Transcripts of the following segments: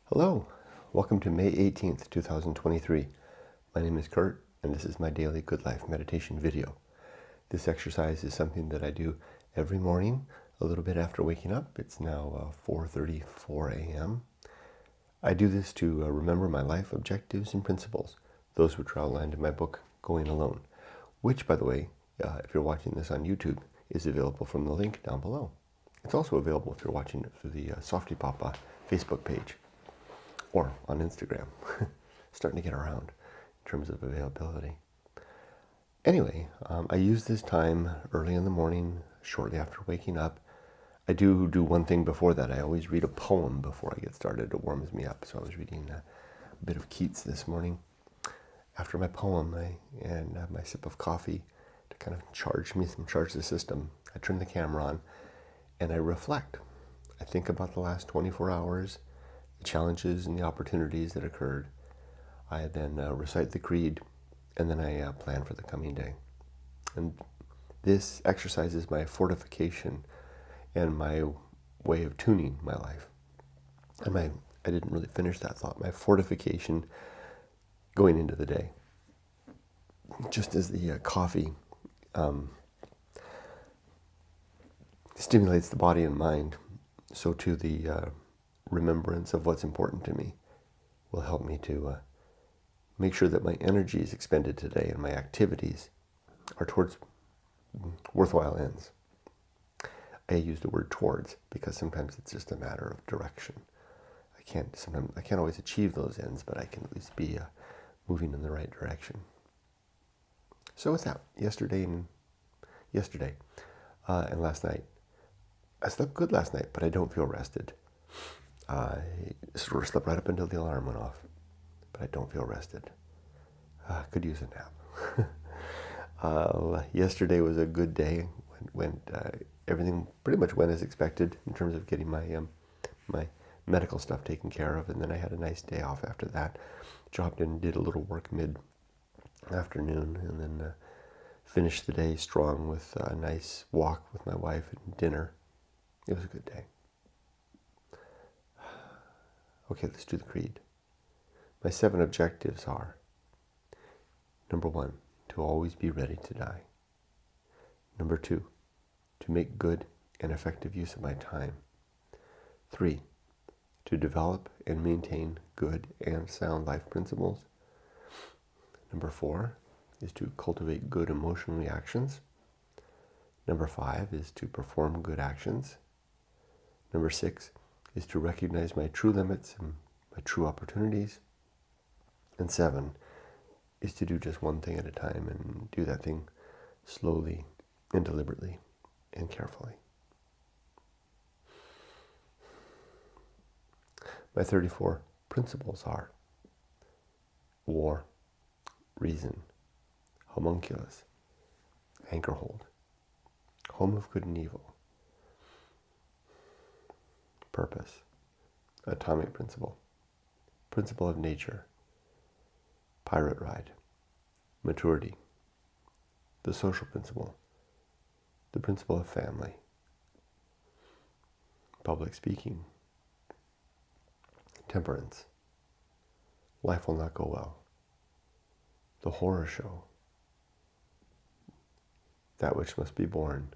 Hello, welcome to May 18th, 2023. My name is Kurt, and this is my daily Good Life meditation video. This exercise is something that I do every morning, a little bit after waking up. It's now 4:34 a.m. I do this to remember my life objectives and principles, those which are outlined in my book, Going Alone, which, by the way, if you're watching this on YouTube, is available from the link down below. It's also available if you're watching it through the softypapa Facebook page or on Instagram. Starting to get around in terms of availability. Anyway, I use this time early in the morning, shortly after waking up. I do one thing before that. I always read a poem before I get started. It warms me up. So I was reading a bit of Keats this morning. After my poem and my sip of coffee to kind of charge the system, I turn the camera on and I reflect. I think about the last 24 hours, the challenges and the opportunities that occurred. I then recite the creed, and then I plan for the coming day. And this exercise is my fortification and my way of tuning my life. And I didn't really finish that thought. My fortification going into the day. Just as the coffee stimulates the body and mind, so too the remembrance of what's important to me will help me to make sure that my energy is expended today and my activities are towards worthwhile ends. I use the word towards because sometimes it's just a matter of direction. I can't always achieve those ends, but I can at least be moving in the right direction. So with that, yesterday and last night, I slept good last night, but I don't feel rested. I sort of slept right up until the alarm went off, but I don't feel rested. Could use a nap. Yesterday was a good day. Everything pretty much went as expected in terms of getting my medical stuff taken care of, and then I had a nice day off after that. Dropped in and did a little work mid-afternoon, and then finished the day strong with a nice walk with my wife and dinner. It was a good day. Okay, let's do the creed. My 7 objectives are: number 1, to always be ready to die. Number 2, to make good and effective use of my time. 3, to develop and maintain good and sound life principles. Number 4 is to cultivate good emotional reactions. Number 5 is to perform good actions. Number 6 is to recognize my true limits and my true opportunities. And 7 is to do just one thing at a time and do that thing slowly and deliberately and carefully. My 34 principles are: war, reason, homunculus, anchor hold, home of good and evil, purpose, atomic principle, principle of nature, pirate ride, maturity, the social principle, the principle of family, public speaking, temperance, life will not go well, the horror show, that which must be born,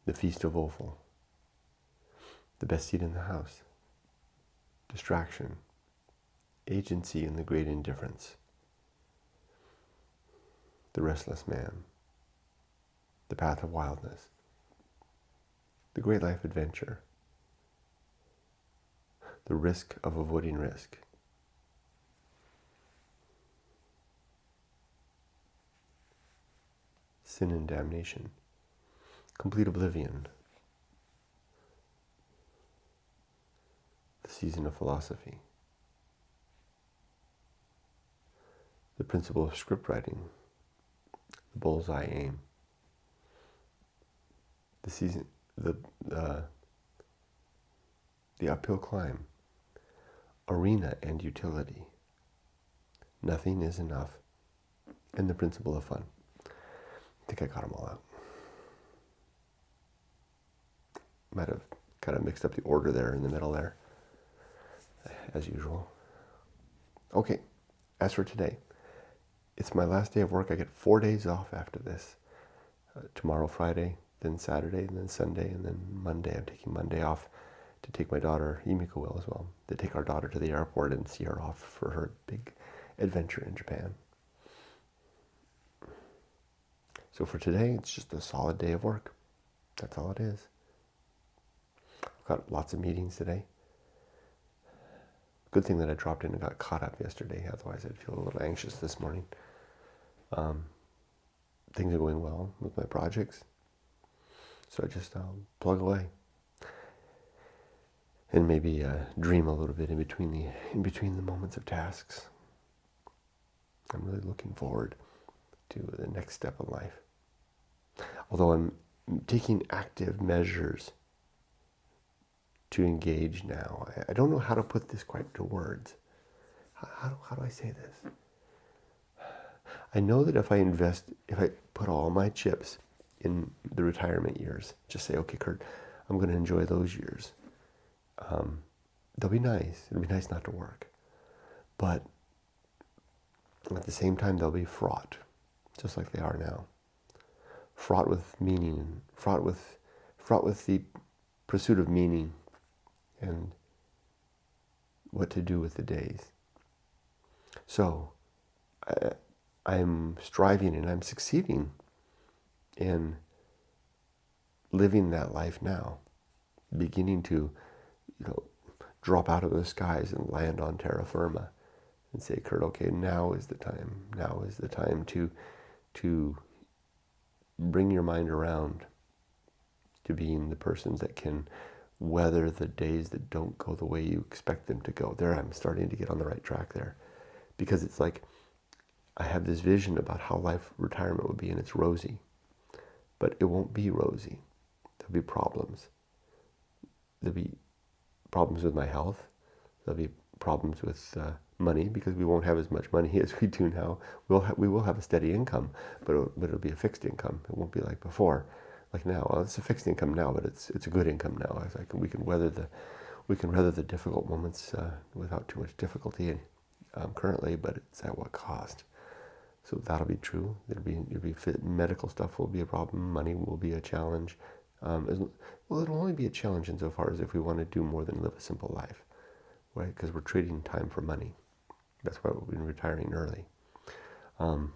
the feast of offal, the best seat in the house, distraction, agency in the great indifference, the restless man, the path of wildness, the great life adventure, the risk of avoiding risk, sin and damnation, complete oblivion, the season of philosophy, the principle of script writing, the bullseye aim, the uphill climb, arena and utility, nothing is enough, and the principle of fun. I think I got them all out. Might have kind of mixed up the order there in the middle there. as usual. Okay, as for today, it's my last day of work. I get 4 days off after this. Tomorrow, Friday, then Saturday, and then Sunday, and then Monday. I'm taking Monday off to take my daughter, Emiko will as well, to take our daughter to the airport and see her off for her big adventure in Japan. So for today, it's just a solid day of work. That's all it is. I've got lots of meetings today. Good thing that I dropped in and got caught up yesterday. Otherwise, I'd feel a little anxious this morning. Things are going well with my projects. So I just plug away. And maybe dream a little bit in between the moments of tasks. I'm really looking forward to the next step in life. Although I'm taking active measures to engage now. I don't know how to put this quite to words. How do I say this? I know that if I put all my chips in the retirement years, just say, okay, Kurt, I'm going to enjoy those years. They'll be nice. It'll be nice not to work. But at the same time, they'll be fraught, just like they are now. Fraught with meaning, fraught with the pursuit of meaning and what to do with the days. So I'm striving and I'm succeeding in living that life now, beginning to, drop out of the skies and land on terra firma and say, Kurt, okay, now is the time. Now is the time to bring your mind around to being the person that can weather the days that don't go the way you expect them to go. There, I'm starting to get on the right track there. Because it's like, I have this vision about how retirement would be, and it's rosy. But it won't be rosy. There'll be problems. There'll be problems with my health. There'll be problems with money, because we won't have as much money as we do now. We will have a steady income, but it'll be a fixed income. It won't be like before. Like now, well, it's a fixed income now, but it's a good income now. It's like we can weather the difficult moments without too much difficulty currently, but it's at what cost? So that'll be true. It'll be medical stuff will be a problem. Money will be a challenge. It'll only be a challenge insofar as if we want to do more than live a simple life, right? Because we're trading time for money. That's why we've been retiring early. And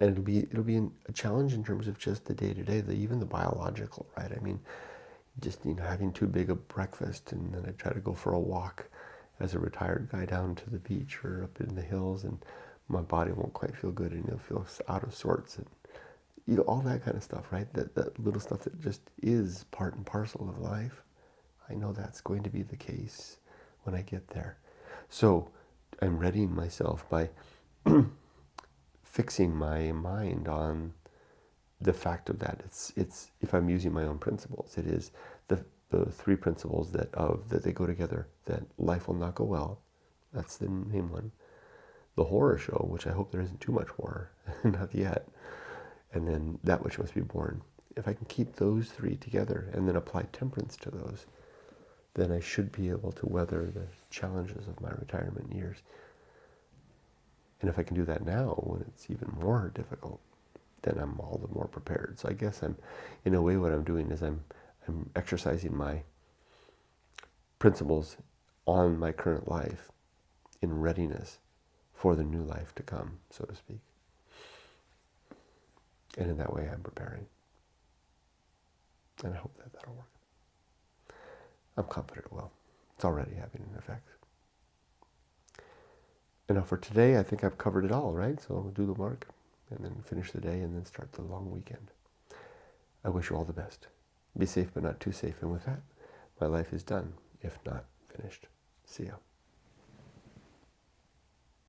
it'll be a challenge in terms of just the day-to-day, even the biological, right? I mean, just having too big a breakfast, and then I try to go for a walk as a retired guy down to the beach or up in the hills, and my body won't quite feel good, and it'll feel out of sorts, and all that kind of stuff, right? That little stuff that just is part and parcel of life. I know that's going to be the case when I get there. So I'm readying myself by fixing my mind on the fact of that. It's if I'm using my own principles, it is the three principles that they go together. That life will not go well. That's the main one. The horror show, which I hope there isn't too much horror, not yet. And then that which must be born. If I can keep those three together and then apply temperance to those, then I should be able to weather the challenges of my retirement years. And if I can do that now, when it's even more difficult, then I'm all the more prepared. So I guess in a way, what I'm doing is I'm exercising my principles on my current life in readiness for the new life to come, so to speak. And in that way, I'm preparing. And I hope that'll work. I'm confident it will. It's already having an effect. And now for today, I think I've covered it all, right? So I'll do the work and then finish the day and then start the long weekend. I wish you all the best. Be safe, but not too safe. And with that, my life is done, if not finished. See ya.